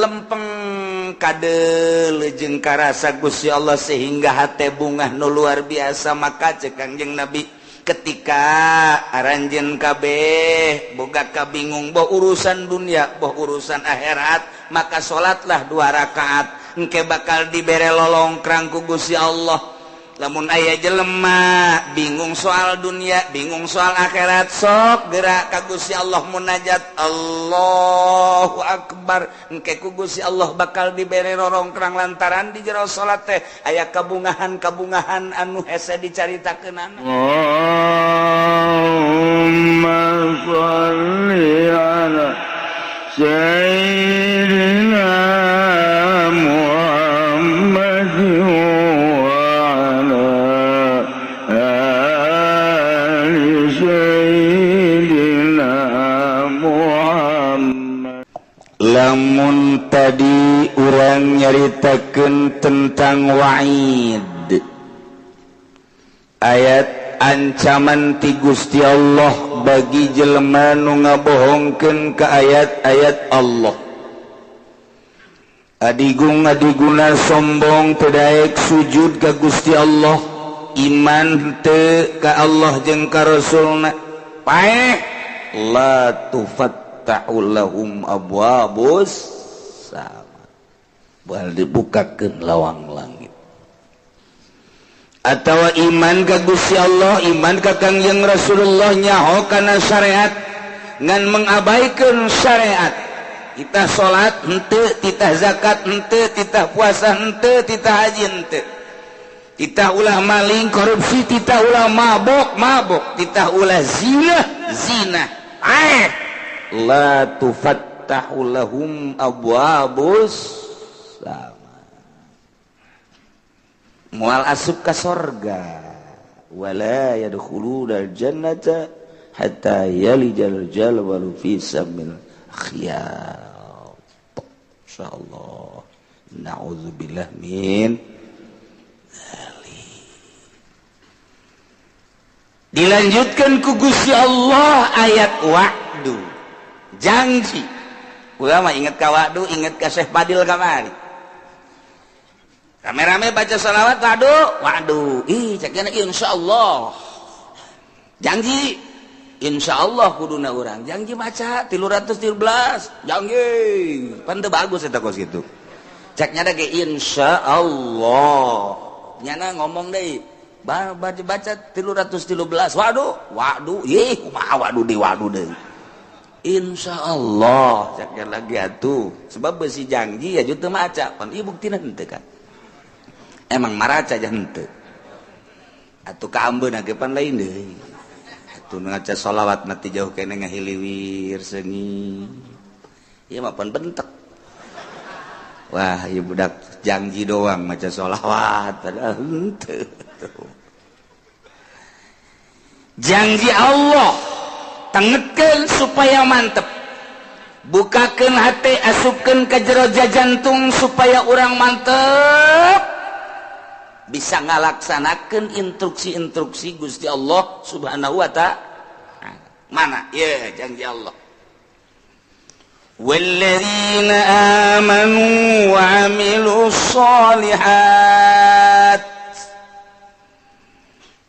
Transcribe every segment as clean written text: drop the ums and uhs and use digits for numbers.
lempeng kade lejeng karasa Gusti Allah sehingga hate bungah nu luar biasa. Maka cek Kangjeng Nabi ketika aranjeun kabeh boga kabingung boh urusan dunia boh urusan akhirat, maka salatlah 2 rakaat engke bakal dibere lolongkrang ku Gusti Allah. Lamun aya jelema bingung soal dunia, bingung soal akhirat, sok gerak ka Gusti Allah munajat Allahu Akbar, engke ku Gusti Allah bakal dibere rorongkrang lantaran di jero salat teh aya kabungahan-kabungahan anu hese dicaritakeunana. Allahumma shalli ala sayyidina Muhammad lamun tadi urang nyaritakeun tentang wa'id, ayat ancaman ti Gusti Allah bagi jelema nu ngabohongkeun ka ayat-ayat Allah. Adigung-adiguna sombong teu daek sujud ka Gusti Allah, iman teu ka Allah jeung ka Rasulna, paeh la tufattahulahum abwabus sama, bal dibukakeun lawang langit. Atawa iman ka Gusti Allah, iman ka Kangjeng Rasulullah nyaho kana syariat ngan mengabaikan syariat. Kita salat henteu, kita zakat henteu, kita puasa henteu, kita haji henteu. Kita ulah maling korupsi, kita ulah mabok, kita ulah zina. La tufattahu lahum abwabus sama. Moal asup ka sorga, wala yadkhulunal jannata hatta yalijal jalwalu fi samil khiyat. Insyaallah. Na'udzubillah min dzalik. Dilanjutkan ku Gusti Allah ayat wa'du, janji. Ulama ingat ka wa'du, ingat ka Syekh Fadil kamari. Rame-rame baca salawat wa'du. Ih, cakna insyaallah. Janji. Insyaallah kuduna urang janji maca 313 janji pan teu bagus eta kos kitu ceknya da ge insyaallah nyana ngomong deui baca 313 waduh ih kumaha waduh deui insyaallah ceknya lagi atuh sebab beusi janji ya teu maca pan ieu buktina henteu kan emang maraca aja henteu atuh ka ambeuna ge pan lain deui ngaca sholawat nanti jauh kene ngahiliwir sengi iya mah pan bentek wah iya budak janji doang maca sholawat padahal henteu janji Allah tengetkeun supaya mantep bukakeun hati asupkeun ka jero jantung supaya urang mantep bisa ngalaksanakeun instruksi-instruksi Gusti Allah Subhanahu wa ta'ala. Mana? Ya, janji Allah. Walladzina amanu wa 'amilus shalihat.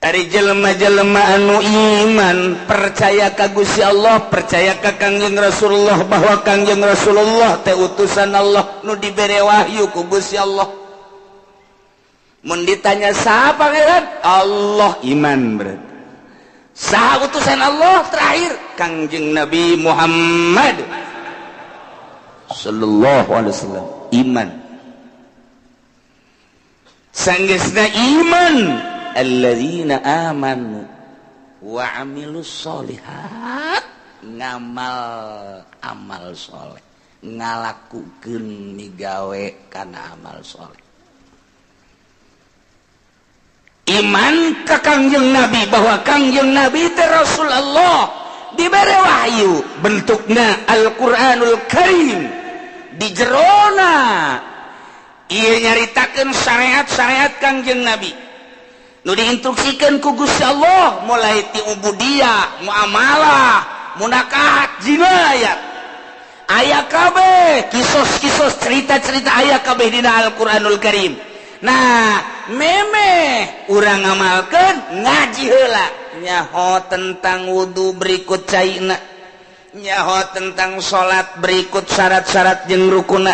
Ari jelema-jelema anu iman percaya ka Gusti Allah, percaya ka Kangjeng Rasulullah bahwa Kangjeng Rasulullah teh utusan Allah nu dibere wahyu ku Gusti Allah. Mun ditanya saha pangeran? Allah iman berarti. Saha utusan Allah terakhir? Kangjeng Nabi Muhammad sallallahu alaihi wasallam iman. Sanggeusna iman alladzina amanu wa 'amilus sholihat ngamal amal soleh ngalakukeun migawe kana amal soleh. Iman ka Kangjeng Nabi bahwa Kangjeng Nabi teh Rasulullah dibere wahyu bentukna Al-Qur'anul Karim di jerona ieu nyaritakeun syariat-syariat Kangjeng Nabi nu diinstruksikeun ku Gusti Allah mulai ti ubudiyah, muamalah, munakahat, jinayat aya kabeh kisos-kisos cerita-cerita aya kabeh dina Al-Qur'anul Karim. Nah meme urang ngamalkeun ngaji heula nyaho tentang wudu berikut caina, nyaho tentang salat berikut syarat-syarat jeung rukunna,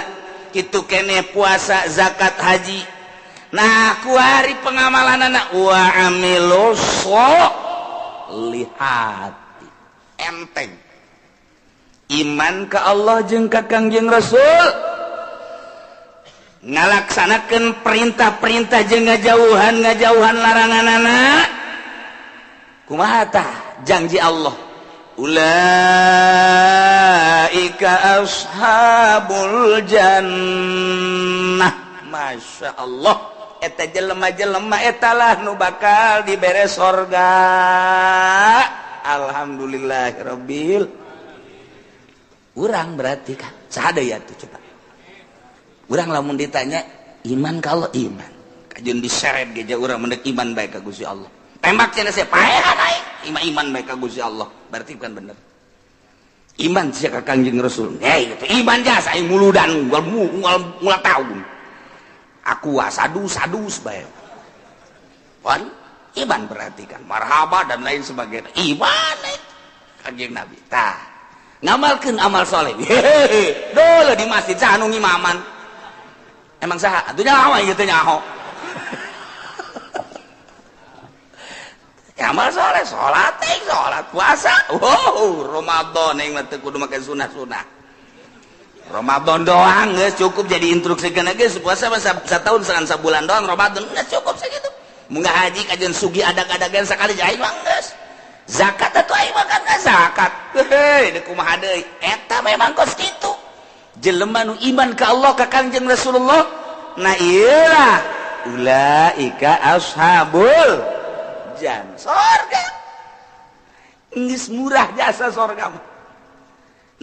kitu kene puasa zakat haji. Nah ku hari pengamalanana wa amilu sholihati enteng iman ka Allah jeung ka Kangjeng Rasul, ngalaksanakeun perintah-perintah jeung ngajauhan laranganana. Kumaha tah janji Allah, ulaika ashabul jannah. Masya Allah, eta jelema-jelema etalah nu bakal dibere sorga. Alhamdulillahirabbil. Urang berarti kan saha deui atuh coba. Urang lamun ditanya iman ka Allah, iman. Kajeun diseret geja urang mendek iman bae ka Gusti Allah. Tembak cenah saya paehan aing, iman bae ka Gusti Allah. Berarti kan bener. Iman sia ka Kangjeng Rasul. Hei, iman jasa aing muludan mual tahun. Aku sadus bae. Wan, iman berarti kan marhaba dan lain sebagainya. Iman Kanjeng Nabi. Tah, ngamalkeun amal soleh. Hehehe. Dole di masjid saha nu ngimaman. Emang saha? Atuh nyaho ieu teh nyaho. Amal soleh, salat puasa. Wow, Ramadan yang mah teu kudu make sunah-sunah. Ramadan doang geus cukup jadi instruksikeun geus puasa mah satahun sekan sabulan doang Ramadan geus cukup sakitu. Munggah haji kajian sugi adag-adagan sakali aing mah geus. Zakat atuh aing mah kan zakat. Heuh, deuk kumaha deui? Eta memang kos kitu. Jelema nu iman ka Allah ka Kanjeng Rasulullah, nah ieu lah ulaika ashabul jannah. Sorga geus murah jasa sorga mah.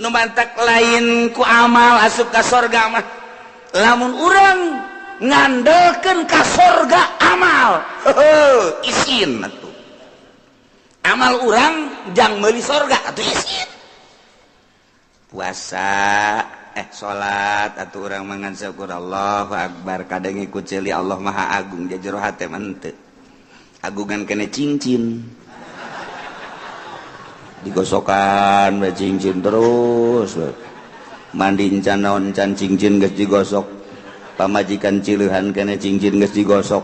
Nu mantak lain ku amal asup ka sorga mah. Lamun urang ngandelkeun ka sorga amal, isin atuh. Amal urang jang meuli sorga atuh isin. Puasa salat atuh urang mangan syukur Allahu akbar kadenge ku ceuli Allah Maha Agung jajero hate mah henteu. Agungan kena cincin digosokan bae cincin terus mandi can naon can cincin geus digosok pamajikan cileuhan kena cincin geus digosok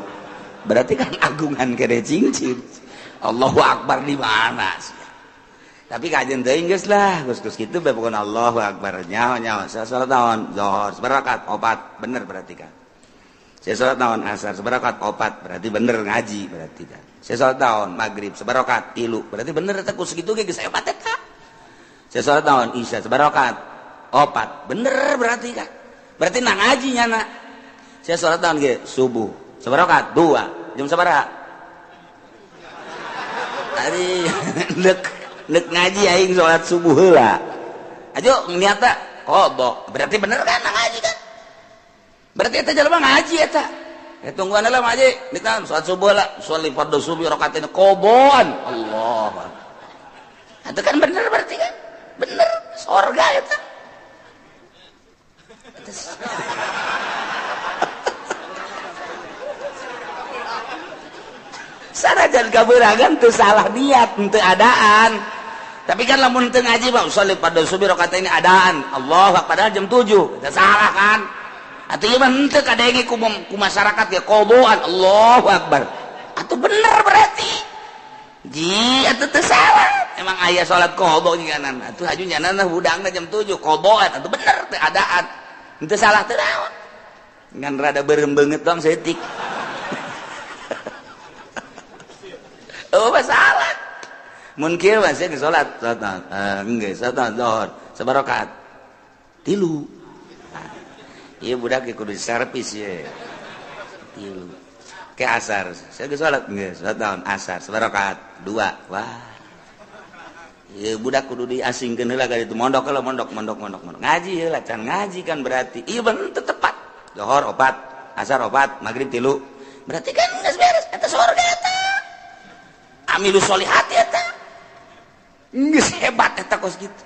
berarti kan agungan kena cincin. Allahu akbar di mana sih? Tapi kajian teuing geus lah geus kitu bae pokona Allahu akbar nyaho salat naon zuhur sabarakat 4 bener berarti kan. Saya sholat naon asar sebarakat 4 berarti bener ngaji berarti kan. Saya sholat naon maghrib sebarakat 3 berarti bener eta ku sakitu ge geus hebat eta. Saya sholat naon isya sebarakat 4 bener berarti kan. Berarti na ngaji nyana. Saya sholat naon ge subuh sebarakat 2 jam sabaraha? Tadi neuk ngaji aing sholat subuh heula. Ajo niatna qodho berarti bener kan na ngaji kan. Berarti eta jelema ngaji eta. Tungguan lah ngaji, ditan salat subuh lah, sholli fardhu subuh rakaatain qoboan. Allah. Itu kan bener berarti kan? Bener surga eta. Sanajan kabeuragan teu salah niat, teu adaan. Tapi kan lamun teu ngaji mah sholli fardhu subuh rakaatain adaan. Allah padahal jam 7. Teu salah kan? Atuh ieu mah henteu kadenge ku masyarakat ge qodoan. Allahu akbar. Atuh bener berarti. Ji atuh teu salah. Emang aya salat qodho nginganan. Atuh haju nyanana hudangna jam 7 qodoan. Atuh bener teu adaan. Henteu salah teu naon. Ngan rada beureum beungeut doang setik. Oh masalah. Mun kieu mah saya salat enggeus salat zuhur sabarakat 3. Iya budak kudu servis ya. Iya. Ke asar, saya geus salat geus, salat naon asar sabarakat 2. Wah. Iya budak kudu diasingkeun heula ka ditu mondok heula mondok. Ngaji heula can ngaji kan berarti. Iya bener tepat. Zuhur 4, asar 4, maghrib 3. Berarti kan geus beres eta surga eta. Amilus solihati eta. Geus hebat eta kos kitu.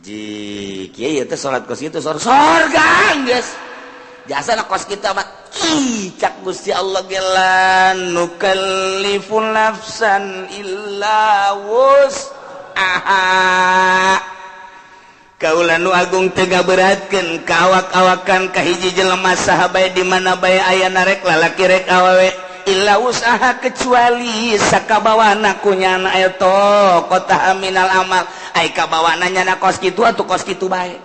Ji kieu teh salat kos kitu sorga geus. Jasa na kos kita mah cak Gusti Allah gelan nukallifu nafsan illa wus'aha. Kaula nu agung teu ngaberatkeun ka awak-awakan ka hiji jelema saha bae di mana bae ayana rek lalaki rek awewe illa usaha kecuali sakabawana kunyana eta qata minal amal ai kabawana nyana kos kitu atuh kos kitu bae.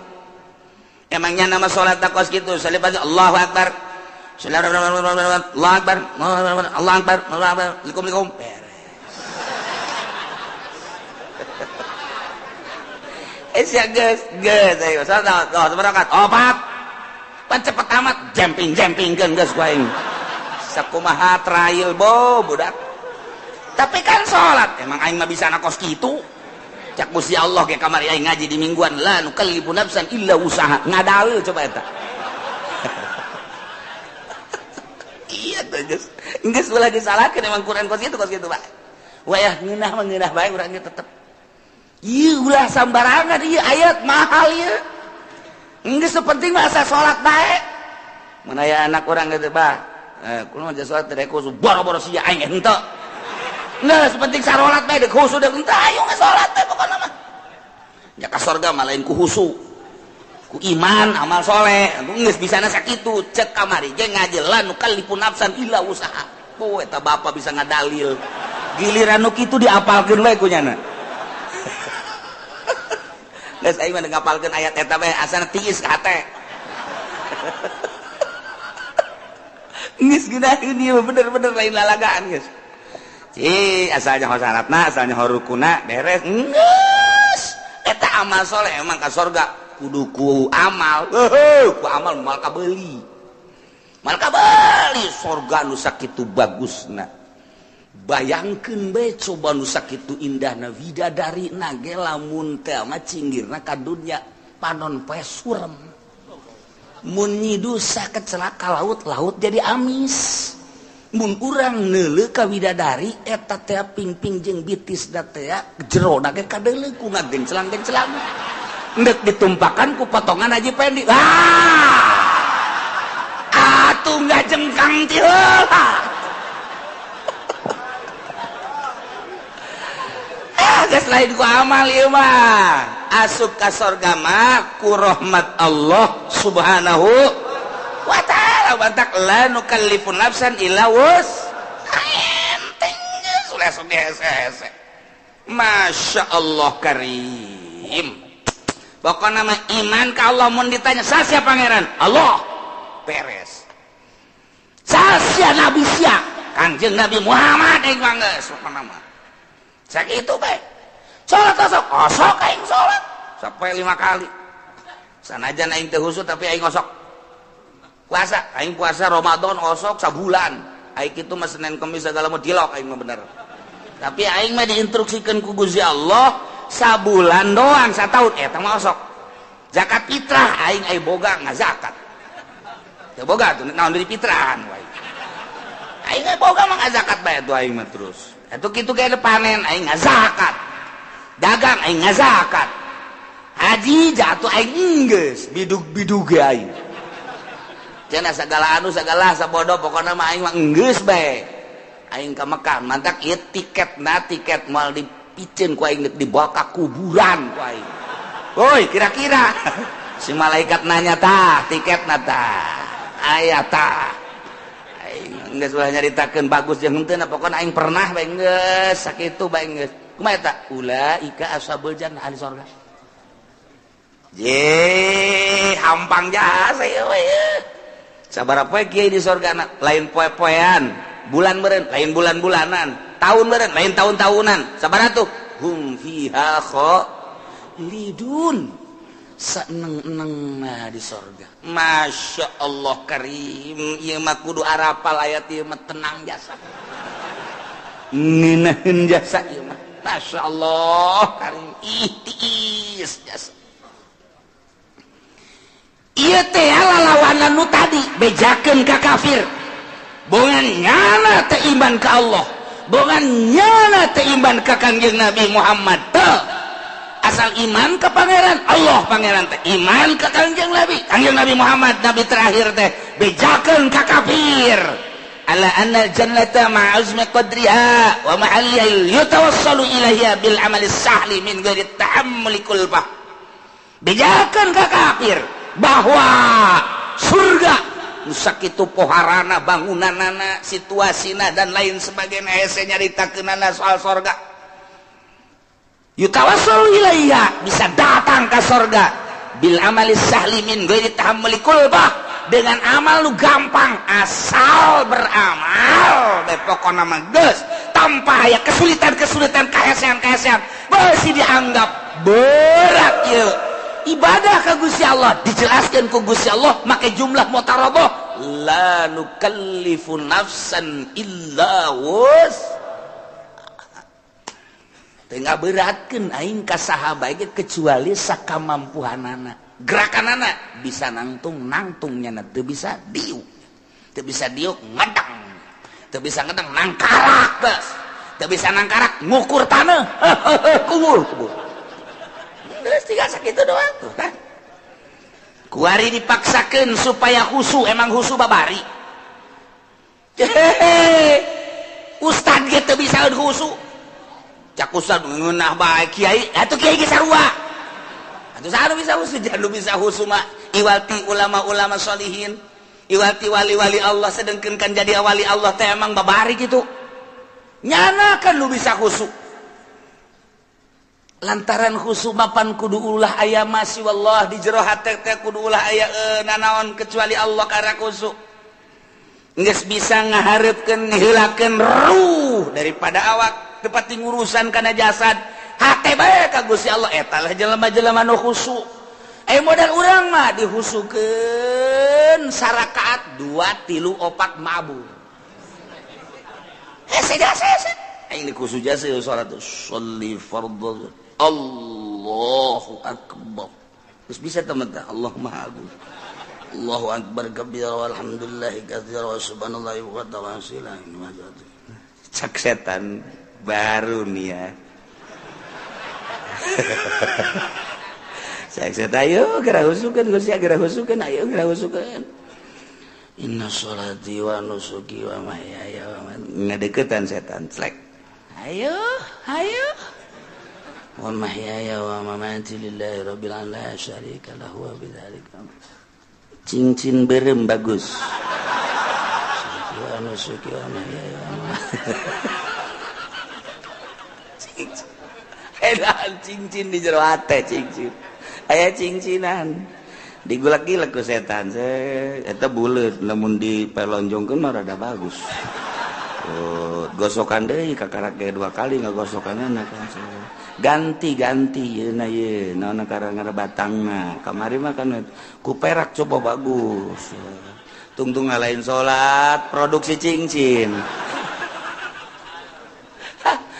Emangnya nama salat kos kitu salibat Allahu akbar. Allahu akbar. Allahu akbar. Assalamualaikum. Esya geus ayo salat berangkat opat pan cepet amat jumping-jumpingkeun geus ku aing sakumaha trial budak tapi kan salat emang aing mah bisa na kos kitu cak Gusti Allah ge kamari aing ngaji di mingguan la nukallifu nafsan illa usaha ngadal coba eta iya teh geus ulah disalahkeun emang Quran kos kitu bae wayah ngeunah mah ngeunah bae urang ge tetep. Iya ulah sambarangan iya ayat mahal ya. Enggak sepenting masa sholat baik. Mana ya anak orang gitu bah. Kulo aja sholat teh khusus boro-boro sia aing henteu. Enggak sepenting salat bae dek khusus dek henteu ayo ngasolat teh pokona mah. Ya ka surga mah lain ku husu. Ku iman amal soleh. Geus bisana sakitu cek kamari ge ngajelan nukallifu nafsan illa usaha. Poe eta bapak bisa ngadalil. Giliran nu kitu diapalkeun we ku nyana. Geus aing mah ngapalkeun ayat eta bae asana tiis ka hate. Geus geunaheun ieu bener-bener lain lalagaan geus. Asalnya syaratna, asalnya rukuna beres. Geus eta amal soleh emang ka surga kudu ku amal. Ku amal mal kabeuli. Mal kabeuli surga nu sakitu bagusna. Bayangkeun bae coba nu sakitu indahna widadari na ge lamun teh mah cinggirna ka dunya panon poe surem mun nyidu saket celaka laut jadi amis mun urang neuleuh ka widadari eta teh pingping jeung bitis da teh jero na ge kadeuleuh ku ngagenclang-genclang ndek ditumpakan ku potongan Haji Pendi atuh ngajengkang ti heula. Geus lain ku amal ieu mah asup ka surga mah ku rahmat Allah subhanahu wa ta'ala bantak la nukallifu nafsan illa enteng geus ulah hese-hese Masya Allah karim pokokna mah iman ka Allah mun ditanya sasia pangeran Allah beres sasia nabi sia Kangjeng Nabi Muhammad aing mah geus pokona mah sakitu bae sholat osok aing sholat sampai 5 kali sanajan aing teh husud tapi aing osok puasa aing puasa Ramadan osok sabulan aing kitu mah Senin Kamis segala mah dilok aing mah bener tapi aing mah diinstruksikan ku Gusti Allah sabulan doang sataun eta mah osok zakat fitrah aing boga ngazakat teu boga tuh naon dari fitrahan wae aing boga mah ngazakat bae tuh aing mah terus eta kitu ge panen aing ngazakat dagang aing ngazakat haji jatuh aing geus bidug-bidug aing cenah sagala anu sagala sabodo pokona mah aing mah geus bae aing ka Mekah mantak ieu tiket moal dipikeun ku aing dibawa ka kuburan ku aing woi kira-kira si malaikat nanya tah tiketna tah aya tah aing geus ulah nyaritakeun bagus jeung henteu pokona aing pernah bae geus sakitu bae geus kumaha eta ulaika ashabul jannah ahli surga je hampang jasa ieu we sabaraha poe kieu di surgana lain poe-poean bulan meureun lain bulan-bulanan tahun meureun lain tahun-tahunan sabaraha tuh hum fiha khalidun saeneng-enengna di surga Masya Allah karim ieu mah kudu arapal ayat ieu mah tenang jasa ngeunaheun jasa ieu mah Masya Allah karim ihtiis jasa ieu teh lalawanan nu tadi bejakeun ka kafir bogan nyana teh iman ka Allah bogan nyana teh iman ka Kangjeng Nabi Muhammad teh asal iman ke pangeran Allah pangeran teh iman ke Kangjeng Nabi Muhammad Nabi terakhir teh bejakeun ka kafir ala anna jannata ma'azmi qadriha wa ma'aliyah yutawassalu ilaiha bil amali sahli min ghairi ta'ammuli kulbah bejakeun ka kafir bahwa surga sakitu poharana bangunanana situasina dan lain sebagainya hese nyaritakeunana soal surga yutawassalu ilaiha bisa datang ke surga bil amali sahli min ghairi ta'ammuli kulbah dengan amal lu gampang asal beramal pokoknya mah geus tanpa aya kesulitan kahesean masih dianggap berat ya ibadah ka Gusti Allah dijelaskan ku Gusti Allah make jumlah mutarabah la nukallifu nafsan illa wus tengah beratkeun aing ka saha bae kecuali sakamampuhanana gerakanana bisa nangtungnya teu bisa diuk ngedang teu bisa ngedang nangkarak bos teu bisa nangkarak ngukur tanah kubur geus tiga sakitu doang tuh kan kuari dipaksakeun supaya khusyuk emang khusyuk babari ustad ge teu bisa khusyuk cak ustad ngeunah bae kiai atuh kiai ge sarua atuh saha bisa khusyuk jangan bisa khusyuk mah iwalti ulama-ulama sholihin iwalti wali-wali Allah sedengkeun kan jadi wali Allah teh emang babari gitu nyana kan lu bisa khusyuk lantaran khusyuk mapan kudu ulah aya masih wallah di jero hate teh kudu ulah aya nanaon kecuali Allah karena khusyuk geus bisa ngaharepkeun ngiheulakeun ruh daripada awak tepat ngurusan kana jasad hate bae ka Gusti Allah eta lah jelema-jelema nu khusyuk modal urang mah dihusukeun sarakaat 2 3 4 mabul hese ini khusyuk jasa salat sholli fardhu Allahu akbar terus bisa teman-teman Allah maha agung Allahu akbar kabira walhamdulillahi katsira wa subhanallahi wa ta'ala cak setan baru nih ya saya ayo gerak husukeun Gusti gerak husukeun ayo gerak husukeun inna sholati wa nusuki wa mahyaya wa ngadeukeutan setan slek ayo wa mahyaya wa mamati lillahi rabbil alamin la syarika lahu wa bidzalika cincin berem bagus wa nusuki wa mahyaya wa edan cincin di jero hate cincin aya cincinan digulak-gilak ku setan eta buleut lamun dipelonjongkeun mah rada bagus gosokan deui kakarak ge 2 kali ngagosokanana kan ganti yeuna ye naonna karangana batangna kamari mah kan ku perak coba bagus tungtung ngalahin salat produksi cincin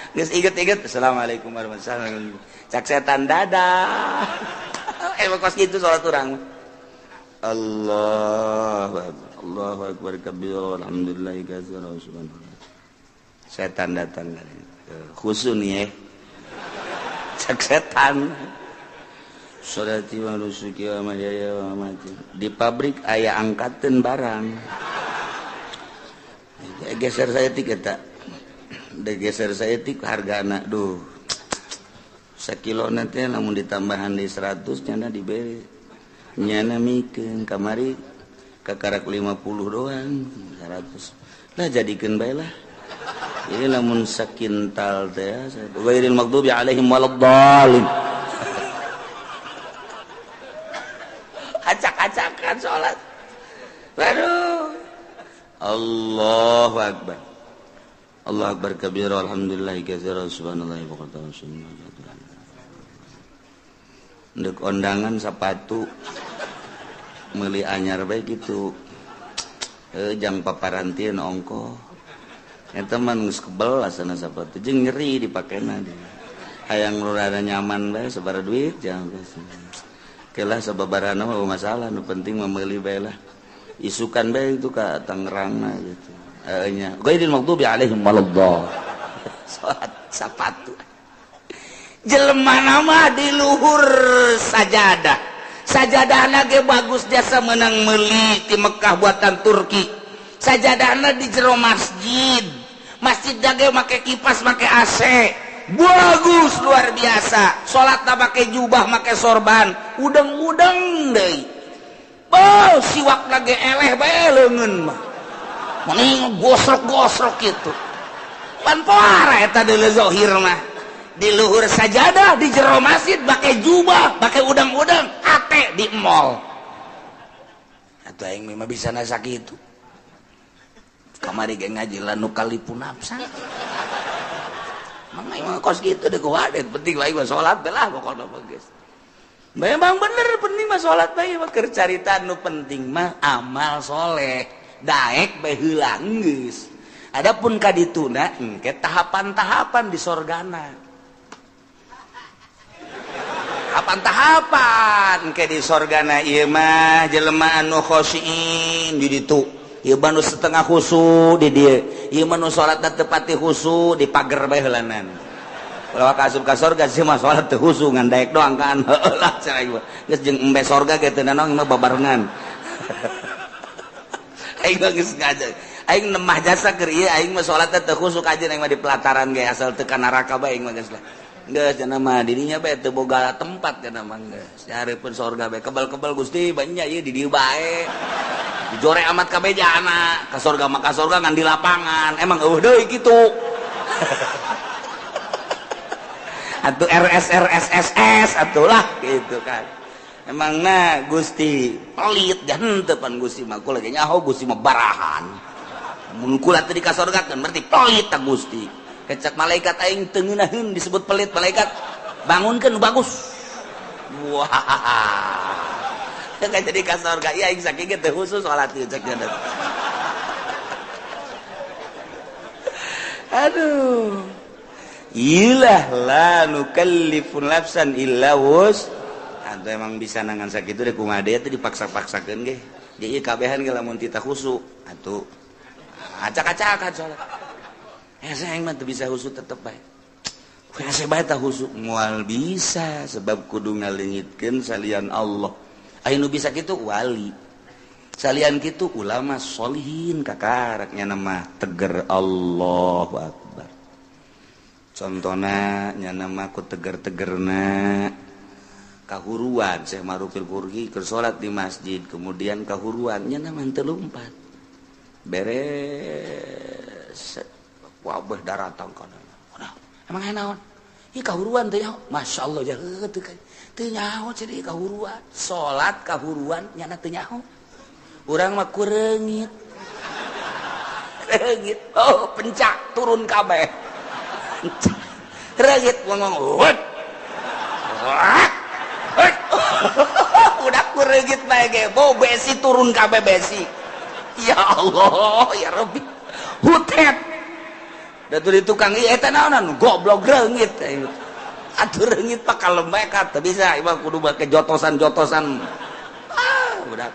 geus inget assalamualaikum warahmatullahi wabarakatuh cak setan dadah kos gitu salat urang Allahu akbar kabira alhamdulillahi katsira wa subhanallah setan datang khusyuk nih cak setan sholati wa nusuki wa mahyaya wa mamati di pabrik aya angkateun barang geser saya tik eta geser saya tik hargana duh sakilona teh lamun ditambahan di 100 nyana diberi nyana mikeun kamari kakarak 50 doang 100 lah jadikeun bae lah ini lamun sakintal teh ghairil maghdubi alaihim waladdallin acak-acakan salat waduh Allahu akbar Allahu akbar kabira alhamdulillahi katsira subhanallahi wa bihamdihi ndek ondangan sepatu meuli anyar bae kitu jang paparantieun ongko eta mah geus kebel asana sepatu jeung nyeri dipakena hayang nu rada nyaman bae sabaraha duit jang kelah sababarana mah masalah nu penting mah meuli bae lah isukan bae itu ka Tangerangna gitu nya ghairil maghdubi alaihim waladdallin salat sepatu jelema nama di luhur sajadahna ge bagus jasa menang meuli ti Mekah buatan Turki. Sajadahna di jero masjid ge make kipas make AC bagus luar biasa. Salatna make jubah make sorban udeng-udeng deui. Siwakna ge eleh bae leungeun mah mending gosrok-gosrok kitu. Pan poara eta deuleu zahir mah di luhur sajadah di jero masjid pakai jubah pakai udang-udang ate di mall atuh aing mah bisa na sakitu kamari ge ngaji lanu kalipu nafsa mangga mah kos kitu deh kuadet penting bae mah salat teh lah pokona mah geus memang bener penting mah salat bae mah keur carita nu penting mah amal soleh daek bae heula geus. Adapun kadituna engke tahapan-tahapan di sorgana. Tahapan-tahapan engke di sorgana ieu mah jelema anu khosyiin di ditu. Ieu mah nu setengah khusu di dieu. Ieu mah nu salatna teu pati khusu di pager bae heulanan. Kalau asup ka sorga sih mah salat teu khusu ngan daek doang kan. Heulah cenah ieu. Geus jeung embe sorga ge teu nanaon mah babarengan. Aing geus ngajak. Aing nemah jasa keur ieu aing mah salatna teu khusuk aja aing mah di pelataran ge asal teu ka neraka bae aing mah geus lah. Geus cenah mah dirinya bae teu boga tempat cenah mah geus. Hareupeun sorga bae kebal-kebal Gusti banyak ieu di dieu bae. Dijore amat ka bejana, ka sorga mah ka sorga ngan di lapangan. Emang eueuh deui kitu. Atuh RSRSSS atuh lah gitu kan. Emangna Gusti pelit henteu pan Gusti mah kula ge nyaho Gusti mah barahan. Mun kula teh di ka sorga kan berarti pelit tak Gusti. Kecak malaikat aing teu ngeunaheun disebut pelit malaikat. Bangunkeun nu bagus. Wah. Teu jadi ka sorga ieu aing saking teh khusus salat ieu cek geus. Aduh. Ilah la nukallifu nafsan illa wus. Atuh emang bisa nangan sakitu deh kumaha deui teh dipaksa-paksakeun ge. Ge ieu kabehan ge lamun tita khusu. Atuh acak-acakan sholat saya mah bisa khusus tetep baik saya baik tak khusus mual bisa sebab kudu ngalengitkeun salian Allah anu bisa gitu wali salian gitu ulama sholihin kakaraknya nama teger Allahu Akbar contohna nya nama ku teger-tegerna kahuruan Syekh Marufil Qurgi keur salat di masjid kemudian kahuruan nya nama teu lumpat beres wabah daratang kana emang naon ieu kahuruan teh nyaho masyaallah jaeu teu nyaho cenah kahuruan salat kahuruan nyana teu nyaho urang mah kureungit reungit oh pencak turun kabeh reungit ngomong udah kureungit bae ge bo besi turun kabeh besi. Ya Allah, ya Rabbi. Hutet. Datu di tukang ieu eta naonan? Goblok reungit. Atuh reungit pak kalembekat teu bisa ieu kudu make jotosan-jotosan. Budak.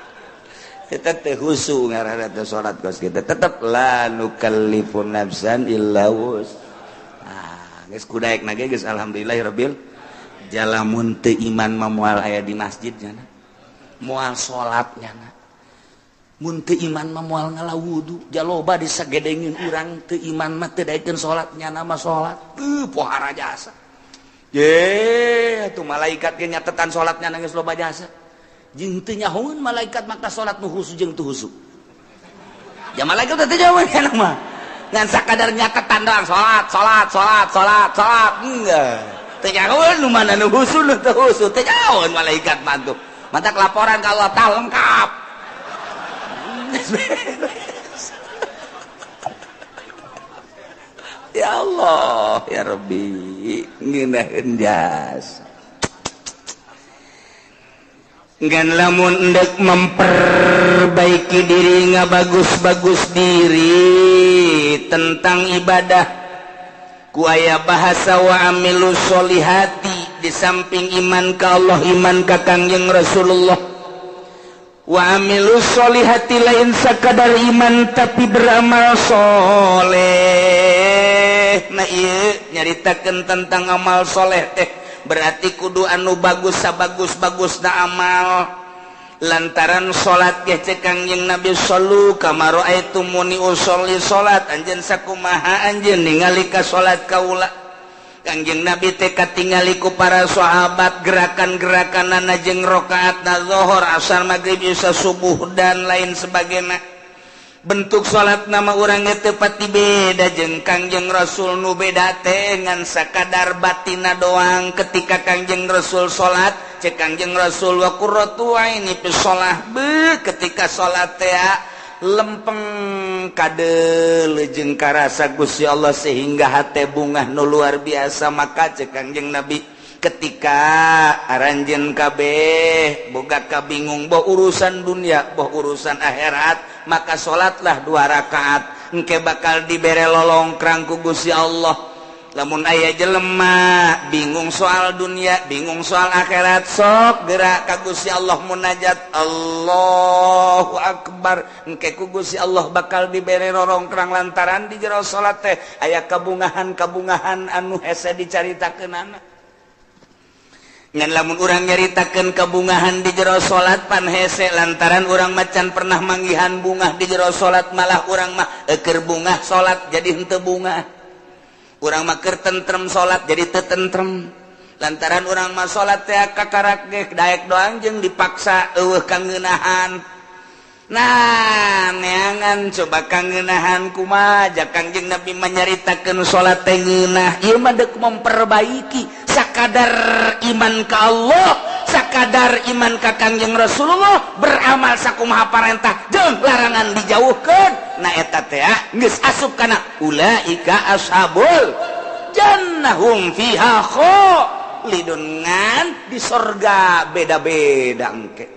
Eta teh husu ngaranna teh salat kos kita. Tetep la nukallifu nafsan illa wus. Geus kudaekna ge geus alhamdulillahirabbil jalamun teu iman mah moal aya di masjid nya. Moal salat nya. Mun teu iman mah moal ngalawudu jaloba disagedengin urang teu iman mah teu daekeun salat nya nama salat pohara jasa ye atuh malaikat ge nyatetan salatnya geus loba jasa jeung teu nyahoeun malaikat maka salat nu husu jeung teu husu ya malaikat teh nyahoeun kana mah ngan sakadar nyatetan doang salat teu nyahoeun nu mana nu husu nu teu husu teu nyahoeun malaikat mah tuh matak laporan ka Allah tah lengkap. Ya Allah ya Rabbi ngeunaheun jasa ngan lamun endek memperbaiki diri ngabagus-bagus diri tentang ibadah ku aya bahasa wa amilus solihati di samping iman ka Allah iman ka Kangjeng Rasulullah wa amilus solihati lain sakadar iman tapi beramal soleh nah ieu nyaritakeun tentang amal soleh teh berarti kudu anu bagus sabagus-bagusna amal. Lantaran salat ge cek Kangjeng Nabi sallu kama raaitumuni usolli salat, anjeun sakumaha anjeun ningali ka salat kaula. Kangjeng Nabi teh katingali ku para sahabat gerakan-gerakanana jeung rakaatna zuhur, asar, maghrib, isya, subuh dan lain sebagainya. Bentuk salat nama urang teh pati beda jeung Kangjeng Rasul nu beda teh ngan sakadar batina doang. Ketika Kangjeng Rasul salat cek Kangjeng Rasul wa qurratu aini fi shalah ketika salat teh lempeng kadel jeung karasa Gusti Allah sehingga hate bungah nu luar biasa. Maka cek Kangjeng Nabi ketika aranjeun kabeh boga kabingung boh urusan dunia boh urusan akhirat, maka salatlah 2 rakaat engke bakal dibere lolongkrang ku Gusti Allah. Lamun aya jelema bingung soal dunia, bingung soal akhirat, sok gerak ka Gusti Allah munajat Allahu Akbar, engke ku Gusti Allah bakal dibere lolongkrang lantaran di jero salat teh aya kabungahan-kabungahan anu hese dicaritakeunana. Ngan lamun urang nyaritakeun kabungahan di jero salat pan hese lantaran urang macan pernah manggihan bungah di jero salat, malah urang mah keur bungah salat jadi henteu bungah. Urang mah keur tentrem salat jadi teu tentrem. Lantaran urang mah salat teh kakarak ge daek doang jeung dipaksa eueuh kangeunahan. Nah, neangan coba kangeunahan kumaha jak Kangjeng Nabi menyaritakeun salat teh ngeunah. Ieu mah deuk memperbaiki sakadar iman ka Allah, sakadar iman ka Kangjeng Rasulullah, beramal sakumaha parentah jeung larangan dijauhkeun. Nah eta teh geus asup kana ulaika ashabul jannah hum fiha khalidun, ngan di sorga beda-beda engke.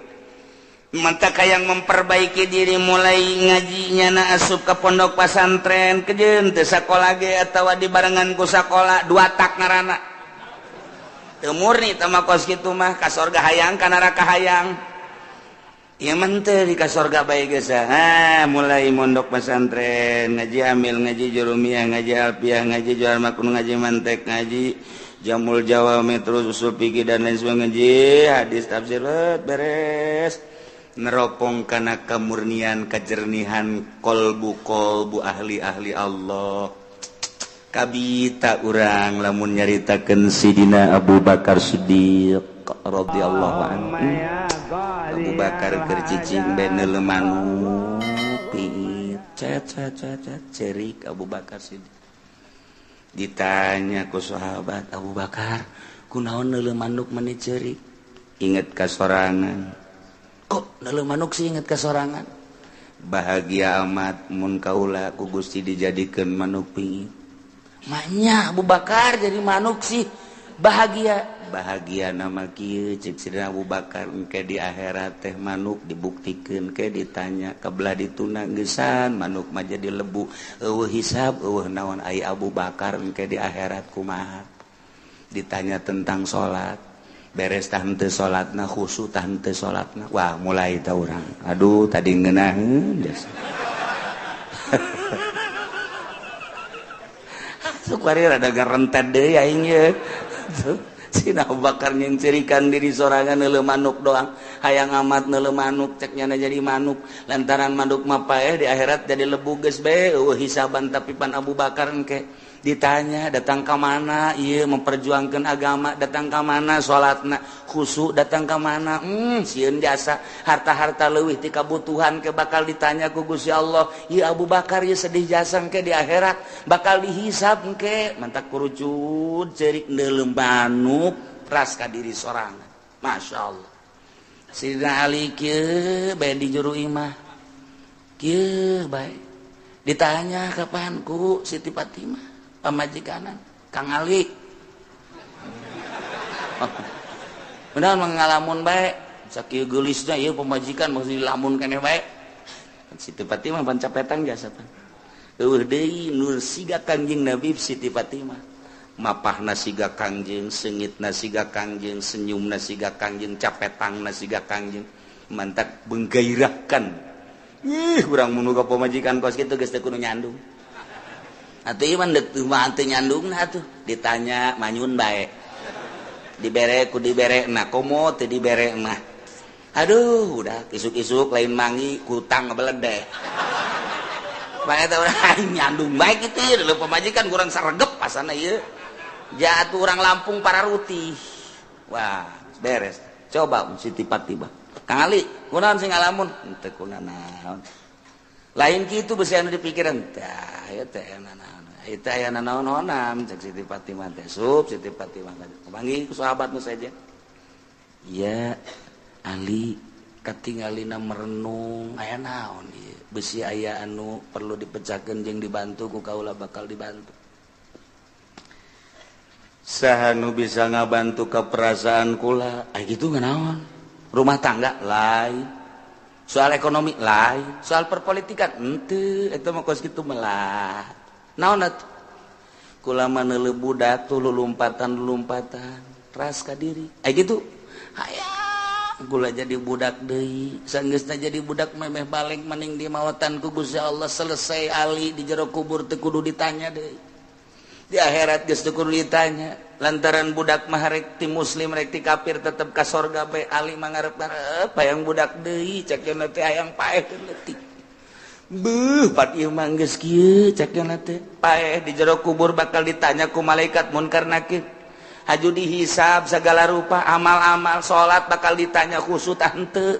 Mantap yang memperbaiki diri mulai ngajinya na asup ke pondok pesantren kejeun teu sakola ge atawa dibarengan ku sakola 2 tak ngaranna. Teu murni teh mah kos kitu mah ka sorga hayang ka neraka hayang. Ieu mah teu di ka sorga bae geus mulai mondok pesantren ngaji amil, ngaji jurumiyah, ngaji alfiah, ngaji jual makun, ngaji mantek, ngaji jamul jawami, terus usul fikih dan lain sebagainya, ngaji hadis tafsir beres. Neropong kana kamurnian kajernihan kolbu ahli-ahli Allah. Kabita urang lamun nyaritakeun Sidina Abu Bakar Siddiq radhiyallahu anhu. Abu Bakar keur cicing bae neuleuh manuk cet cerik Abu Bakar Siddiq. Ditanya ku sahabat, Abu Bakar kunaon neuleuh manuk meuni cerik? Inget ka sorangan. Kok neuleuh manuk sih inget kasorangan? Bahagia amat mun kaula ku Gusti dijadikeun manuk pingit. Manya Abu Bakar jadi manuk sih bahagia. Bahagia nama kieu cek Sidina Abu Bakar engke di akhirat teh manuk dibuktikeun ke ditanya kabelah dituna geusan manuk mah jadi lebu. Eueuh hisab eueuh naon ai Abu Bakar engke di akhirat kumaha? Ditanya tentang salat. Beres tah henteu salatna, khusyuk tah henteu salatna. Wah, mulai tah urang. Aduh, tadi ngeunaheun jas. Sukari rada garentet deui aing ye. Sina Abu Bakar nyencerikan diri sorangan neuleuh manuk doang. Hayang amat neuleuh manuk cek nyana jadi manuk. Lantaran manuk mah paeh di akhirat jadi lebu geus bae eueuh hisaban tapi pan Abu Bakar engke. Ditanya datang ke mana? Iya memperjuangkan agama. Datang ke mana? Salatna khusyuk. Datang ke mana? Sieun jasa harta-harta leuwih ti kabutuhan ke bakal ditanya ku Gusti Allah. Iya Abu Bakar ieu sedih jasa ke di akhirat bakal dihisab ke. Mantak kurucut cerik neuleuh manuk ras ka diri sorangan. Masya Allah. Sidina Ali kieu bae di juru imah. Kieu bae. Ditanya kapan ku Siti Fatimah pamajikanan Kang Ali. Benar mangalamun bae sakieu geulisna ieu pamajikan mesti dilamun keneh bae. Siti Fatimah pan capetan jasa pan. Eueuh deui nur siga Kangjeng Nabi Siti Fatimah. Mapahna siga Kangjeng, seungitna siga Kangjeng, senyumna siga Kangjeng, capetangna siga Kangjeng. Mantak menggairahkan. Urang mun boga pamajikan kos kitu geus teu kudu nyandung. atuh ieu mah teu nyandungna atuh ditanya manyun bae dibere ku diberekna komo teu dibere mah aduh udah isuk-isuk lain mangi kutang ngebeledeh bae eta urang nyandung bae kitu leuh pamajikan kurang saregep pasana ieu jatuh orang Lampung Pararuti wah beres coba Siti Fatimah Kang Ali kunaon sing ngalamun teu kunaon lain kitu beusi anu dipikiran tah ieu teh naon ieu teh aya naon-naonan cek Siti Fatimah teh Siti Fatimah panggil ku sahabat nu saja iya Ali katingalina merenung aya naon ieu beusi aya anu perlu dipecahkeun jeung dibantu ku kaula bakal dibantu saha nu bisa ngabantu ke perasaan kula gitu nganaon rumah tangga lain soal ekonomi lain soal perpolitikan henteu eta mah kos kitu melah naon atuh kula mah neuleuh budak tuh lulumpatan ras ka diri gitu hayang kula jadi budak deui saenggeusna jadi budak memeh balik mending di maotan ku Gusti Allah selesai Ali di jero kubur teu kudu ditanya deui di akhirat geus teu kudu ditanya lantaran budak mah rek ti muslim rek ti kafir tetep ka sorga bae Ali mah ngarep-ngarep hayang budak deui cek yeuna teh hayang paeheun leutik beuh pat ieu mah geus kieu cek yeuna teh paeh di jero kubur bakal ditanya ku malaikat munkar nakir haju dihisab segala rupa amal-amal salat bakal ditanya khusut henteu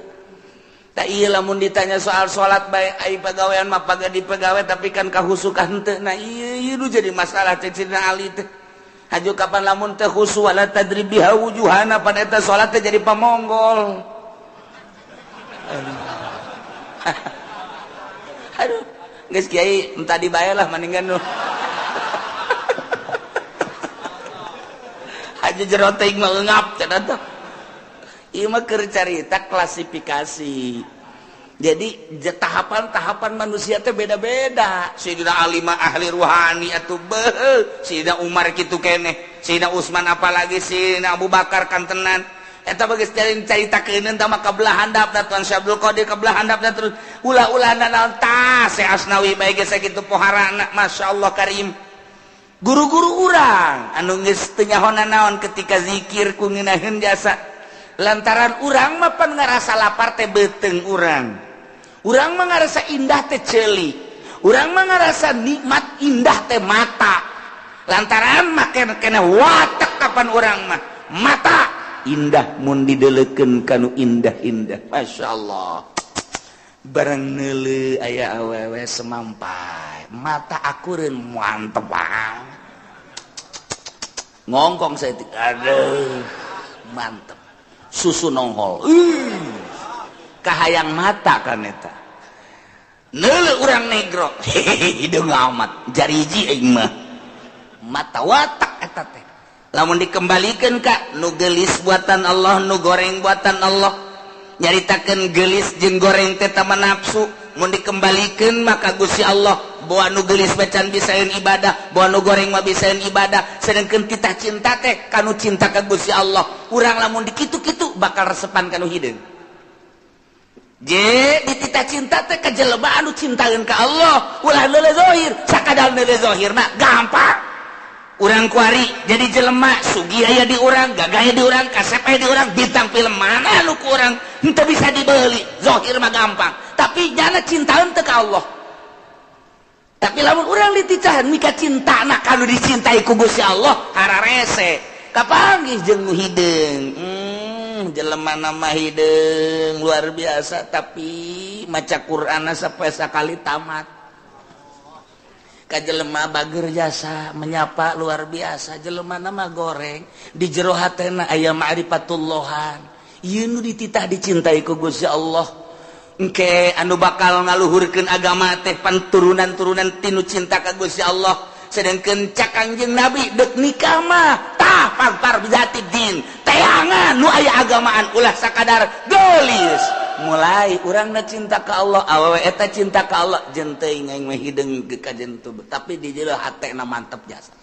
tak iya lamun ditanya soal sholat baik ai pagawean mah pagadi pegawai tapi kan kahusukan henteu nah iya nu jadi masalah cek Sidina Ali teh haju kapan lamun teh khusu wala tadribiha wujuhana pada eta sholat teh jadi pamonggol aduh geus kiai entah dibayar lah mendingan nu haju jero teuing mah eungap cenah teh ieu mah keur carita klasifikasi. Jadi tahapan-tahapan manusia teh beda-beda. Sayyidina Ali mah ahli ruhani atuh beuh. Sayyidina Umar kitu keneh. Sayyidina Utsman apalagi Sayyidina Abu Bakar kantenan. Eta bageus caritakeun tah mah kabelah handapna Tuan Syabdul Qadir kabelah handapna terus ulah-ulahna naon tah Syekh Asnawi bae geus sakitu poharana masyaallah karim. Guru-guru urang anu geus teu nyahonan naon ketika zikir ku ngeunaheun jasa. Lantaran urang mah pan ngarasa lapar teh beuteung urang. Urang mah ngarasa indah teh ceuli. Urang mah ngarasa nikmat indah teh mata. Lantaran make kena watek kapan urang mah mata indah mun dideleukeun kanu indah-indah. Masyaallah. Barang neuleuh aya awewe semampai. Mata akureun mantep bang. Ngongkong saya aduh mantep. Susu nongol kahayang mata kan eta neuleuh urang negro hideung amat jariji aing mah mata watak eta teh lamun dikembalikeun ka nu geulis buatan Allah nu goreng buatan Allah nyaritakeun geulis jeung goreng teh tama nafsu mun dikembalikeun maka Gusti Allah bahwa nu geulis bacan bisaeun ibadah bahwa nu goreng mah bisaeun ibadah sedangkeun kita cinta teh kanu cinta ka Gusti Allah urang lamun dikitu-kitu bakal resepan kanu hideung je ditita cinta teh ka jelema anu cintaeun ka Allah ulah leuleuh zahir sakadar leuleuh zahirna gampang urang kuari jadi jelema sugih aya di urang gagah aya di urang kasep aya di urang bintang film mana anu ku urang henteu bisa dibeuli zahir mah gampang tapi nyana cintaeun teh ka Allah. Tapi lamun urang diticahan mika cinta nak kalau dicintai ku Gusti Allah hararese kapanggih jeung nu hideung jelema nama hideung luar biasa tapi maca Qur'anna sapoe sakali tamat ka jelema bager jasa menyapa luar biasa jelema nama goreng di jero hatena aya ma'rifatullahan ieu nu dititah dicintai ku Gusti Allah engke anu bakal ngaluhurkeun agama teh panturunan-turunan tinu cinta ka Gusti Allah sedangkeun cak Kangjeng Nabi deuk nikah mah tah par bizati din teangan nu aya agamaan ulah sakadar geulis mulai urangna cinta ka Allah awewe eta cinta ka Allah jeung teuing aing mah hideung ka jentu tapi di jero hatena mantep jasa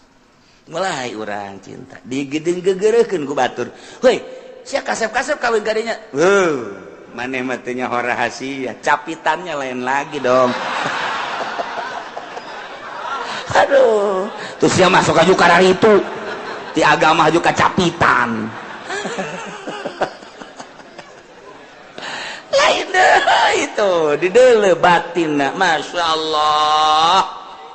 mulai urang cinta digedeung gegereukeun ku batur heuy sia kasep-kasep kawin gadinya maneh mah teu nyaho rahasia capitannya lain lagi dong aduh terus dia masuk aja karena itu di agama aja kacapitan lain itu di dele batin Masya Allah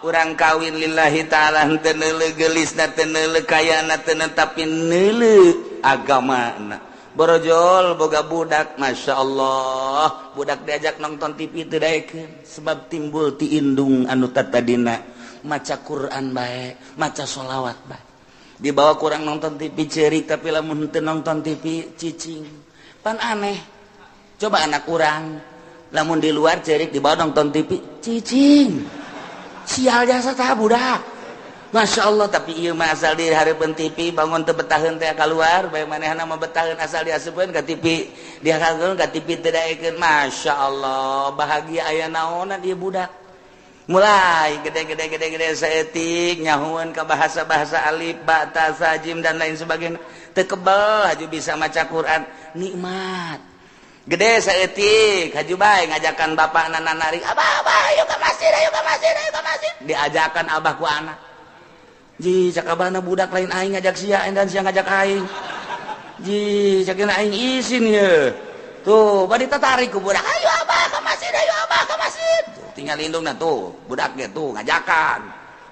kurang kawin lillahi ta'ala tenele gelis na tenele kaya na tenele tapi nele agama na borojol boga budak Masya Allah budak diajak nonton TV tedaikan sebab timbul ti indung anu tatadina maca Quran baik maca sholawat baik dibawa kurang nonton TV cerik tapi lamun teu nonton TV cicing pan aneh coba anak kurang lamun di luar cerik dibawa nonton TV cicing sial jasa tah budak Masya Allah tapi iya mah asal di hareupeun TV bangun teu betaheun teh keluar bae manehna mah betaheun asal diasupkeun ka TV dia kageun ka TV teu daekeun Masya Allah bahagia aya naonna dia budak mulai gede saeutik nyahuan ka bahasa-bahasa alif ba ta sa jim dan lain sebagainya teu kebal haju bisa maca Quran nikmat gede saeutik haju bae ngajakan bapakna nanarik abah ayo ka masjid diajakan abah ku anak ji cakabana budak lain aing ngajak sia dan sia ngajak aing ji cakeun aing izin ye tuh bari tertarik ku budak ayo abah ka masjid tinggal lindungna tuh budak ge tuh ngajakan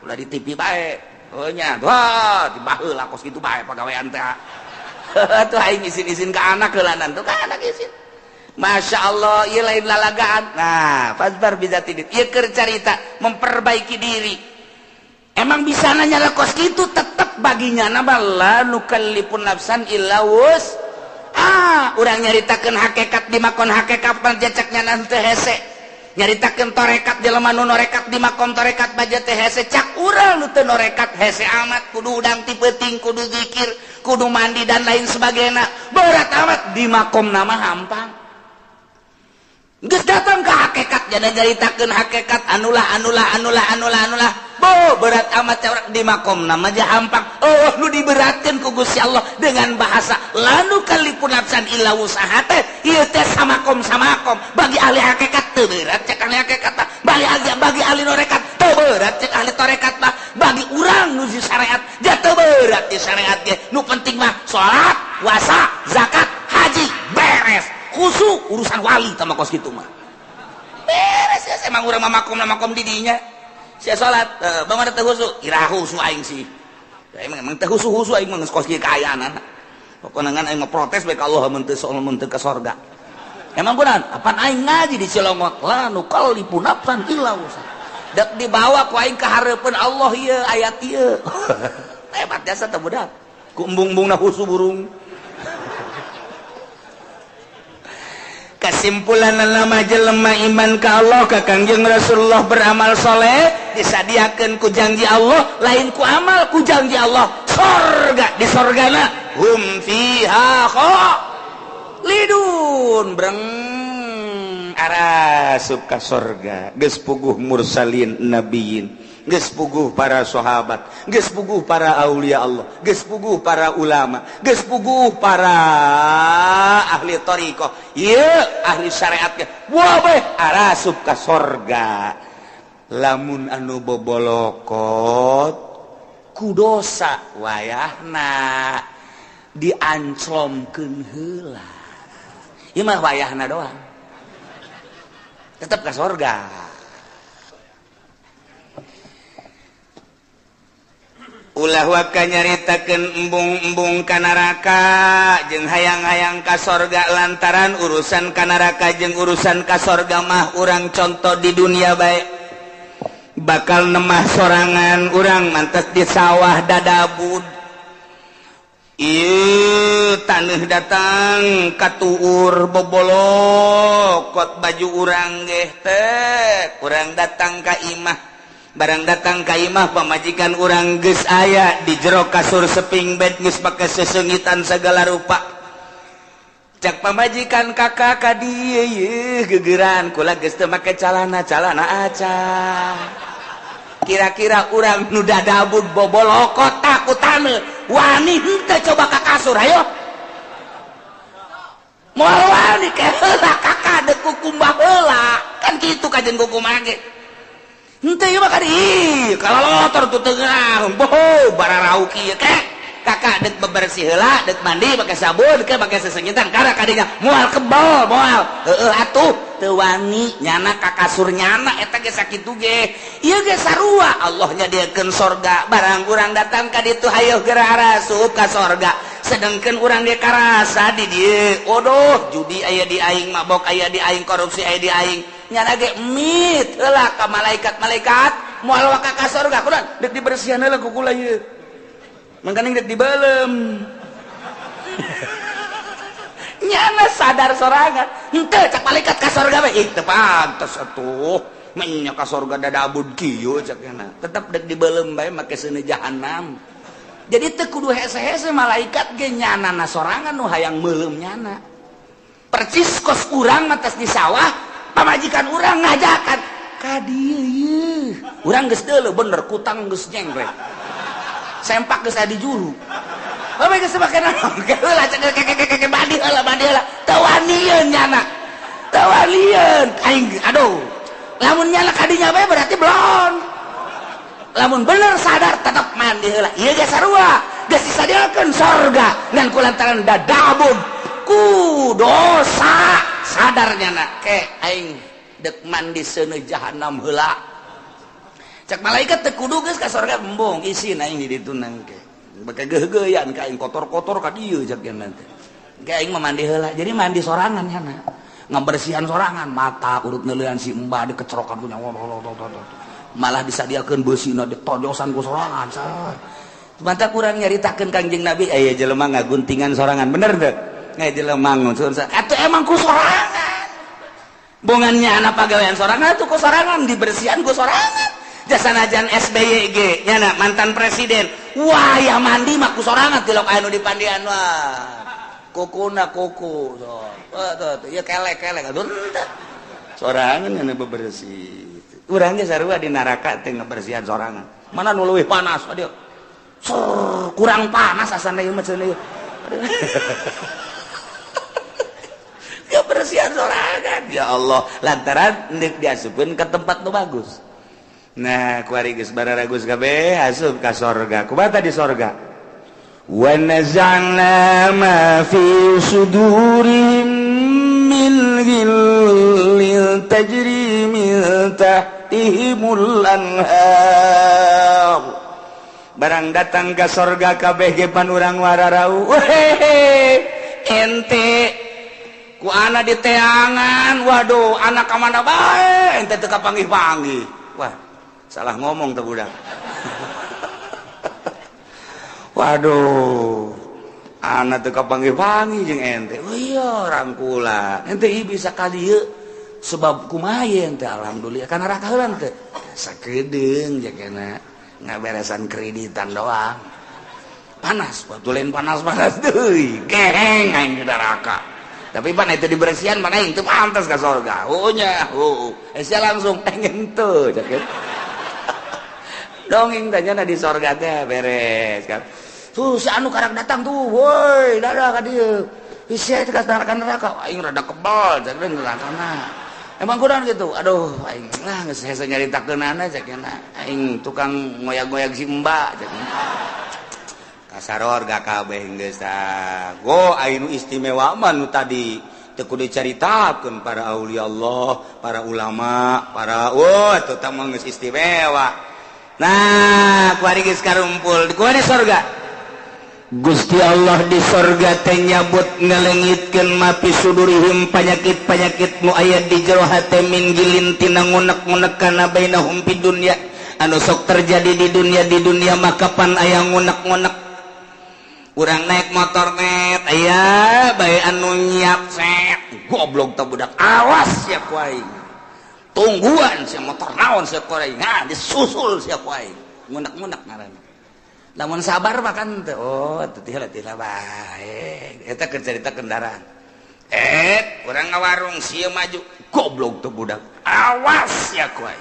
ulah di TV bae heuh nya wah tibaheula kos kitu bae pagawean teh tuh aing izin-izin ka anak heulanan tuh ka anak izin Masya Allah ieu lain lalagaan nah fasbar bizatidin ieu keur carita memperbaiki diri emang bisa nanya kos gitu tetap baginya nama la nukallifun nafsan illa wus urang nyaritakeun hakikat di makon hakikat panjacaknya nanti hese nyaritakeun torekat jelema nu norekat di makom torekat baja teh hese cak urang nu teu norekat hese amat kudu udang ti peuting kudu zikir kudu mandi dan lain sebagainya berat amat di makom nama hampang geus datang ke hakikat jadi nyaritakeun hakikat anulah berat amat di makom nama aja hampang nu diberatkan ku Gusti Allah dengan bahasa lanu kalipun nafsan illa wusaha teh ieu teh samakom bagi ahli hakikat teu berat cek ahli hakikat bagi ahli norekat teu berat cek ahli torekat mah bagi urang nu di syariat ja teu berat di syariat ge nu penting mah salat puasa zakat haji beres khusus urusan wali tama kos kitu mah beres ya emang urang mah makom di dinya sia salat bangana teh khusyuk ira khusyuk aing sih emang teh khusyuk aing mah geus kos kieu kaayaanan pokona ngan aing protes bae ka Allah mun teu ka sorga emang beunang apaan aing ngaji di Cilongot la nu kalipun nafsan illa wusa dak dibawa ku aing ka hareupeun Allah ieu ayat ieu hebat jasa teh budak ku embung-embungna khusyuk burung kesimpulan nama jelema iman ka Allah ka Kangjeng Rasulullah beramal soleh disadiakeun ku janji Allah lain ku amal ku janji Allah sorga di sorgana hum fiha khalidun breng arasup ka sorga geus puguh mursalin nabiyin geus puguh para sahabat geus puguh para aulia Allah geus puguh para ulama geus puguh para ahli thariqah ieu ahli syariat ge wabeh arasup ka sorga lamun anu bobolokot ku dosa wayahna dianclomkeun heula ieu mah wayahna doang tetep ka sorga ulah waka nyaritakeun embung-embung ka neraka jeung hayang-hayang ka sorga lantaran urusan ka neraka jeung urusan ka sorga mah urang contoh di dunia bae bakal nemah sorangan urang mantes di sawah dadabud ieu taneuh datang katuur bobolokot baju urang ge teh urang datang ka imah barang datang ka imah pamajikan urang geus aya di jero kasur seping bed geus pake sesengitan segala rupa cak pamajikan kakak ka dieu yeuh geugeran kula geus teu make calana aca kira-kira urang nu dadabud bobolokot takutane wani henteu coba ka kasur ayo moal wani ke heula kakak dek kukumba heula kan kitu kajen kukumah ge henteu ieu mah kadi kalau motor tuh tengah boh bararau kieu kek kakak dek bebersih heula dek mandi pakai sabun ke pakai sesengitan karena kadinya moal kebal moal atuh teu wani nyana ka kasur nyana eta ge sakitu ge ieu ge sarua Allah nyadiakeun sorga barang urang datang ka ditu hayu geura asup ka sorga sedengkeun urang dia karasa di dieu odoh judi aya di aing mabok aya di aing korupsi aya di aing nyana ge mit heula ka malaikat moal waka ka sorga kunaon dek dibersihan heula ku kula ieu mangkaning dek dibelem nyana sadar sorangan henteu cak malaikat ka sorga we teu pantes atuh nya ka sorga dadabud kieu cak kana tetep dek dibelem bae make seuneu jahanam jadi teu kudu hese-hese malaikat ge nyanana sorangan nu hayang meulem nyana percis kos urang mah tes di sawah pamajikan urang ngajakan ka dieu urang geus deuleu bener kutang geus nyenggrek sempak geus adi juru bae geus make naon heula cek badi heula teu wanieun nyana teu wanieun aing aduh lamun nyana kadinya bae berarti belum lamun bener sadar tetep mandi heula ieu ge sarua geus disadiakeun sorga ngan kulantaran dadabun ku dosa sadar nyana ke aing dek mandi seuneu jahanam heula cak malaikat teu kudu geus ka sorga embong isin aing di ditu nang ke bake geuh-geuyan ka aing kotor-kotor ka dieu cak nya teh ke aing mah mandi heula jadi mandi sorangan nya ngabersihan sorangan mata urut neuleuan si embah dikecrokan ku nyawa malah disadiakeun beusina ditojosan ku sorangan say mantap kurang nyaritakeun Kangjeng Nabi aya jelema ngaguntingan sorangan bener teu ngai jelema ngeusun atuh emang ku sorangan bongannya anak pagawean sorangan atuh ku sorangan dibersihan ku sorangan jasanajan SBY nyana mantan presiden wah ya mandi mah ku sorangan tilok anu di pandian wah kukuna kuku tuh ya kelek aduh sorangan anu bebersih urang ge sarua di neraka teh ngabersihan sorangan mana nu leuwih panas adieu kurang panas asana ieu mah cenah ngabersihan sorangan ya Allah lantaran nek diasupkeun ke tempat nu bagus. Nah, kuari geus bararagus kabeh asup ka sorga. Kumaha di sorga? Wa nazalna ma fi sudurihim min ghillin tajri min tahtihimul anhar. Barang datang ka sorga kabeh ge pan urang wararau. Ente ku ana di teangan. Waduh, anak ka mana bae ente teu kapanggih-panggih. Wah, salah ngomong tuh budak. Waduh, anak teu kapanggih-panggih jeung ente. Oh iya rangkulan. Ente ieu bisa ka dieu sebab kumaha ye ente alhamdulillah kana raka heula teh. Sakedeung jakena ngaberesan kreditan doang. Panas, waktu lain panas-panas deui. Geheng aing di neraka. Tapi pan itu dibersihan mana aing teu pantes ka sorga. Oh nya, sia langsung pengen teu jaket. Dongeng tanya di sorga teh beres kan tuh si anu karang datang tuh woi dadah ka dieu isi teh ka neraka aing rada kebal cak nerakana emang kunaon gitu aduh aing lah geus hese nyaritakeunana cak nya aing tukang ngoyag-ngoyag si mbak cak ka sorga kabeh geus tah go aing nu istimewa mah nu tadi teu kudu dicaritakeun para aulia Allah para ulama para eta teh mah geus istimewa. Nah, kuari geus karumpul, kuari sorga. Gusti Allah di sorga teh nyabut ngalengitkeun mapi sudurihim panyakit-panyakit nu aya di jero hate min gilin tina ngunek-ngunek kana bainahum fid dunya anu sok terjadi di dunia mah kapan aya ngunek-ngunek. Urang naik motor net aya bae anu nyiap set goblok teh budak awas ya kuai. Tungguan sia motor naon sia koreng nah disusul sia kuai ngunek-ngunek ngaranna lamun sabar mah kan teh oh teu tihela bae eta keur carita kendaraan urang ngawarung sia maju goblok teh budak awas sia kuai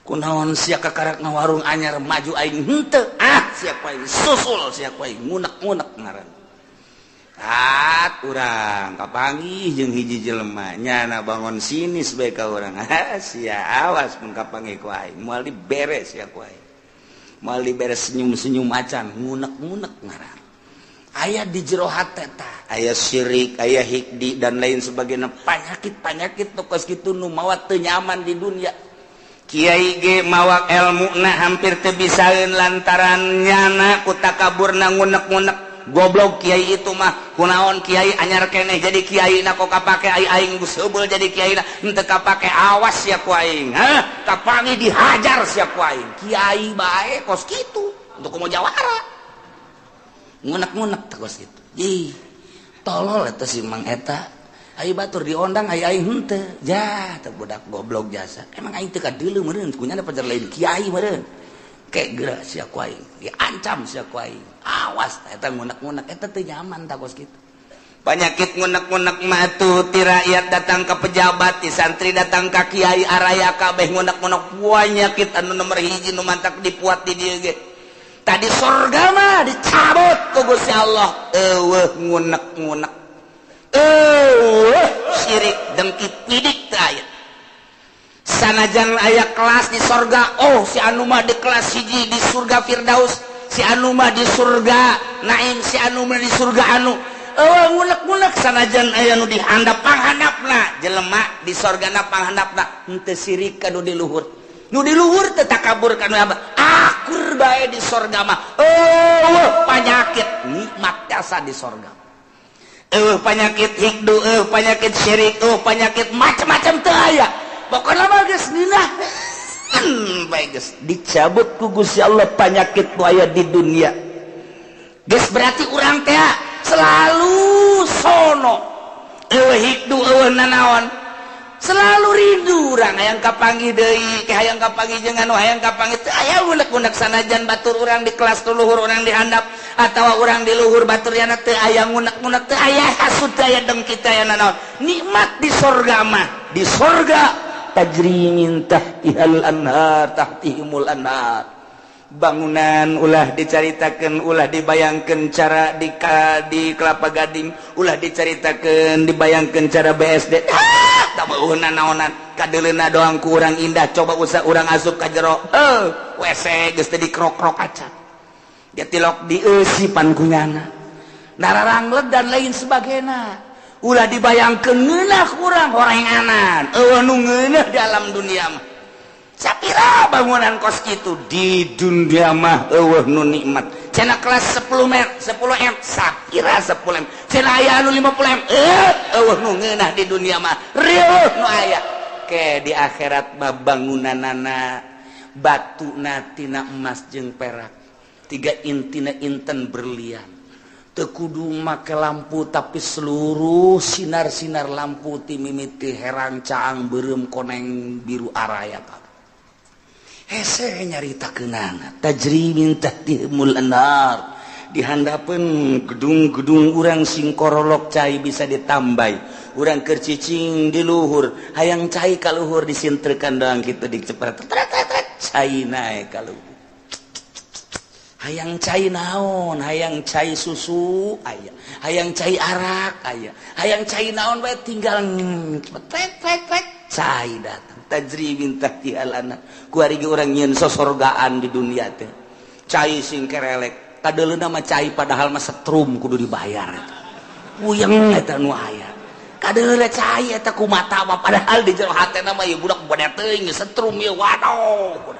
kunaon sia kakarak ngawarung anyar maju aing henteu sia kuai susul sia kuai ngunek-ngunek ngaranna urang kapanggih jeung hiji jelema nyana bangun sinis bae ka urang sia awas mun kapanggih ku aing moal diberes ya ku aing moal diberes senyum-senyum macan ngunek-ngunek ngaran aya di jero hate tah aya syirik aya hikdi dan lain sebagainya panyakit-panyakit tokos kitu nu mawa teu nyaman di dunia kiai ge mawa elmuna hampir teu bisaeun lantaran nyana ku takaburna ngunek-ngunek goblok kiai itu mah kunaon kiai anyar keneh jadi kiai na kok kapake aing geus heubeul jadi kiai na henteu kapake awas sia ku aing kapangi dihajar sia ku aing kiai bae kos kitu untuk mau jawara ngunek-ngunek kos kitu ih tolol eta si Mang eta ai batur diondang ai aing henteu jah teu budak goblok jasa emang aing teu kadeuleu meureun kunyana pajar lain kiai meureun kayak gerak sia ku aing diancam sia ku aing awas eta ngunek-ngunek eta teu nyaman tah kos kitu Penyakit ngunek-ngunek matu ti rakyat datang ke pejabat, ti santri datang ke kiai araya kabeh ngunek-ngunek penyakit anu nomor hiji nu mantak dipuat di dieu ge. Tadi surga mah dicabut ku Gusti Allah. Eueuh ngunek-ngunek. Eueuh syirik dengki pidik teh aya. Sanajan aya kelas di surga, oh si anu mah di kelas hiji di surga Firdaus, si anu mah di surga Naim, si anu mah di surga anu. Ngunek-ngunek sanajan aya nu dihandap panghandapna jelema di sorgana panghandapna henteu sirik ka nu di luhur. Nu di luhur teh takabur ka nu akur bae di sorga mah. Penyakit nikmat jasa di sorga. Penyakit hikdu, penyakit syirik, penyakit macam-macam teu aya. Pokona mah geus dina bae geus dicabut ku Gusti Allah penyakit nu aya di dunia. Geus berarti urang teh selalu sono hikdu nanaon selalu rindu urang hayang kapanggih deui ke hayang kapanggih jeung anu hayang kapanggih teu aya unek-unek sanajan batur urang di kelas tu luhur urang di handap atawa urang di luhur batur yana teu aya ngunek-ngunek teu aya hasud teu aya dengki teu aya nanaon nikmat di surga mah di surga tajri min tahtihal anhar tahtihimul anhar. Bangunan ulah dicaritakeun ulah dibayangkeun cara di Kelapa Gading ulah dicaritakeun dibayangkeun cara BSD tameuhna naonan kadeuleuna doang ku urang indah coba usah urang asup ka jero WC geus teh dikrok-krok acan dia tilok dieusi pankunyana nararanglet dan lain sebagainya ulah dibayangkeun ngeunah urang horenganan nu ngeunah di alam dunia mah sapira bangunan kos kitu di dunia mah eueuh nu nikmat cenah kelas 10 M sapira 10 M cenah aya anu 50 M eueuh nu ngeunah di dunia mah rieuh nu aya ke di akhirat mah bangunanana batuna tina emas jeung perak tiga intina inten berlian teu kudu make lampu tapi seluruh sinar-sinar lampu ti mimiti herang caang beureum koneng biru araya kabeh hese nyaritakeunana tajri min tahtihimul anhar dihandapeun gedung-gedung urang sing korolok cai bisa ditambai urang keur cicing di luhur hayang cai ka luhur disintrekan doang kitu dicepret cai nae ka luhur hayang cai naon hayang cai susu aya hayang cai arak aya hayang cai naon bae tinggal cai datang tajri min tahtihal anhar ku ari ge urang nyieun sosorgaan di dunia teh cai sing kerelek kadeuleuna mah cai padahal mah setrum kudu dibayar eta puyeng eta nu aya kadeuleuna cai eta ku mata mah padahal di jero hatena mah ieu budak bade teuing setrum ieu waduh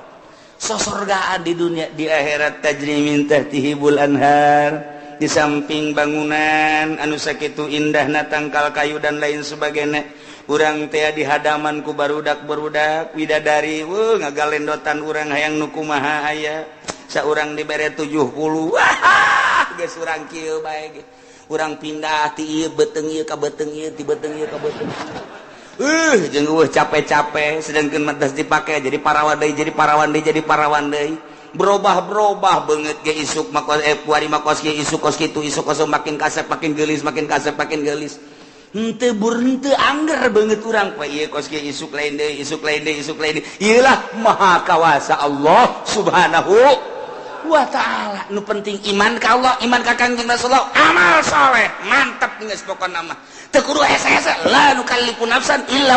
sosorgaan di dunia di akhirat tajri min tahtihibul anhar di samping bangunan anu sakitu indahna tangkal kayu dan lain sebagainya urang teh di hadaman ku barudak-barudak widadari ngagalendotan urang hayang nu kumaha aya saurang dibere 70 wah geus urang kieu bae ge urang pindah ti ieu beteung ieu ka beteung ieu ti beteung ieu ka beteung jeung capek-capek sedengkeun madas dipake jadi parawan deui berubah beungeut ge isuk makos puari makos ge isuk kos kitu isuk kos makin kasep makin geulis henteu henteu angger beungeut urang poe ieu kos ge isuk lain deui ieu lah maha kawasa Allah subhanahu wa ta'ala. Nu penting iman ka Allah, iman ka Kangjeng Rasulullah, amal soleh mantap geus pokona mah. Teu kudu hese-hese, la nukallifu nafsan illa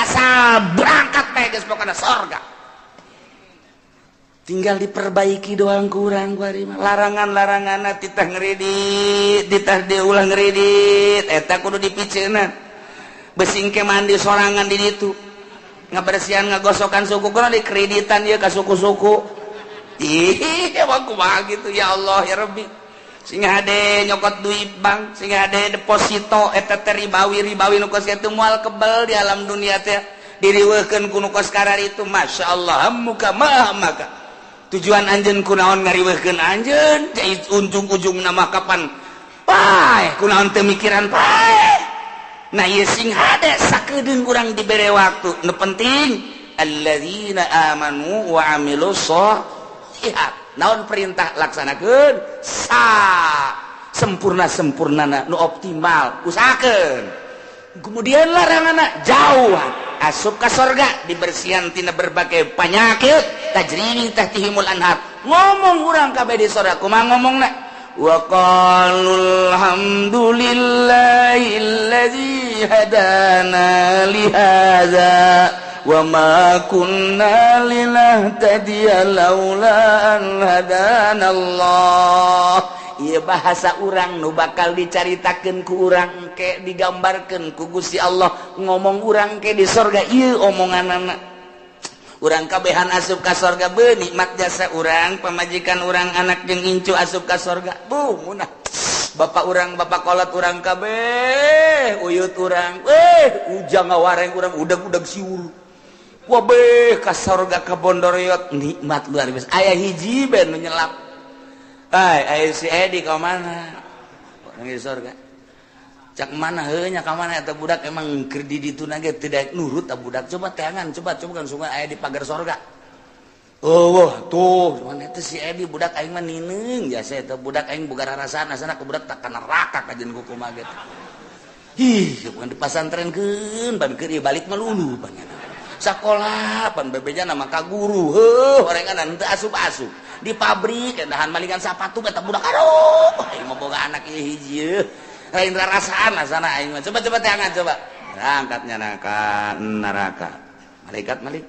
asal berangkat teh geus pokona surga. Tinggal diperbaiki doang kurang kuari mah. Larangan-laranganna titah ngeridit, titah diulah ngeridit, eta kudu dipiceuna. Besing ke mandi sorangan di ditu. Ngabersihan ngagosokan suku kunaon dikreditan ieu ka suku-suku. Ih, emang kumaha gitu ya Allah ya Rabbi. Sehingga hade nyokot duit bank, sehingga hade deposito eta teh ribawi nu kos kitu moal kebal di alam dunia teh. Diriweukeun ku nu kos karar itu masyaallah muka maka. Tujuan anjeun kunaon ngariweuhkeun anjeun, ujung-ujung nama kapan paeh kunaon teu mikiran paeh. Nah ieu sing hade sakedeung urang dibere waktu. Nu penting alladzina amanu wa amilus sholihat. Naon perintah laksanakeun sempurna-sempurnana nu optimal usahakeun. Kemudian laranganna jauhan, asup ka sorga dibersihan tina berbagai penyakit, tajri tahtihimul anhar. Ngomong urang kabeh di sorga kumaha ngomongna? Wa qalul hamdulillahilladzi hadana li hadza wa ma kunna linahtadiya laula an hadanallah. Ieu bahasa urang nu bakal dicaritakeun ku urang engke digambarkeun ku Gusti Allah. Ngomong urang ke di sorga ieu omonganna. Urang kabehan asup ka sorga beuh nikmat jasa urang, pamajikan urang anak jeung incu asup ka sorga. Buh munah. Bapak urang, bapak kolot urang kabeh, uyut urang. Ujang ngawareng urang udag-udag siul. Wah beh ka sorga ka Bondoroyot nikmat luar biasa. Aya hiji ben nu nyelap. Ayo si Edi ke mana? Orang di sorga. Cak mana heunya ka mana eta budak emang keur di ditu na ge tidak nurut ta budak. Coba teangan, coba kan sungai aya di pagar sorga. Oh, tuh, cuman eta si Edi budak aing mah nineung jasa eta budak aing boga rarasaan asana ke budak tak kana neraka kajen ku kumaha ge. Ih, bukan di pasantrenkeun ban keur ieu balik mah lulu panjana. Sakola pan bebeja nama ka guru. Heuh, orengan teu asup-asup. Di pabrik dahan malingan sapatu eta budak aduh aing mah boga anak ieu hiji lain rasaan asana aing mah coba teangan coba angkatnya neraka malaikat malik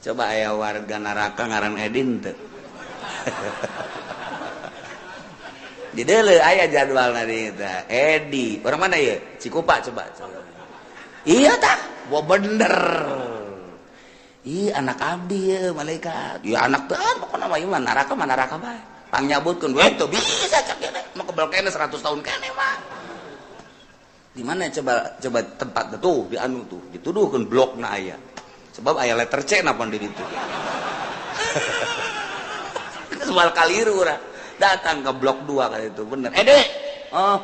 coba aya warga neraka ngaran Edin teu di deuleu aya jadwalna di eta Edi urang mana ieu Cikupa coba iya tah bener. Ih anak abdi ya malaikat. Ya anak teh pokona mah ieu mah neraka bae. Pangyabutkeun we teu bisa cak kene. Mah kebal kene 100 tahun kene mah. Di mana coba tempat tuh di anu tuh dituduhkeun blokna aya. Sebab aya letter C napa di ditu. Soal kaliru urang. Datang ke blok 2 kali itu bener. Dek. Oh.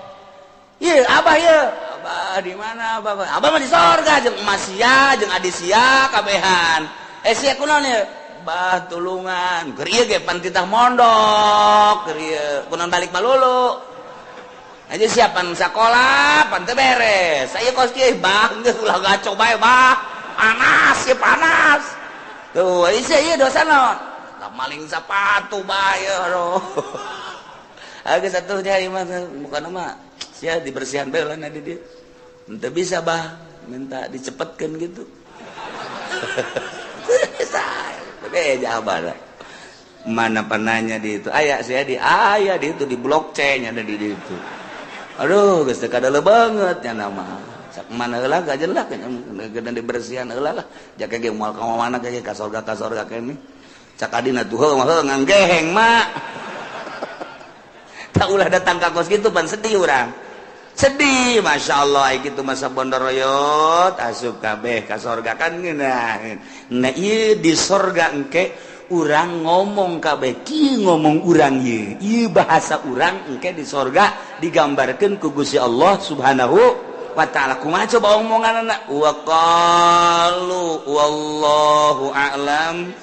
Ieu abah ieu. Abah di mana abah? Abah mah di sorga jeung emas sia jeung adi sia kabehan. Sia kunaon ieu? Bah tulungan. Keur ieu ge pan titah mondok, keur ieu kunaon balik malulu. Aja siapan sakola, pan teu beres. Saya kos kieu bah geus ulah gaco bae bah. Panas ya panas. Tuh, ieu dosa naon? Tak maling sepatu bae aduh. Geus atuh nya ieu mah bukan mah sia dibersihan bae lah di dia. Ente bisa bah minta dicepetkan gitu. Beja abah. Mana penanya di itu? Aya saya di itu di blok C nya ada di itu. Aduh, geus teu kadele banget nya nama. Sak mana heula gajen lah gedan dibersihan heula lah. Jaka ge moal ka mana ge ka sorga kene. Cak adina tuh heuh nganggeheng mak. Tak ulah datang ka kos gitu pan sedih urang. Sedih Masya Allah gitu masa Bondoroyot asup kabeh ka sorga kan nah ieu di sorga engke urang ngomong kabeh kieu ngomong urang ieu bahasa urang engke di sorga digambarkeun ku Gusti Allah Subhanahu wa ta'ala. Kumaha coba omonganna wa qalu wallahu a'lam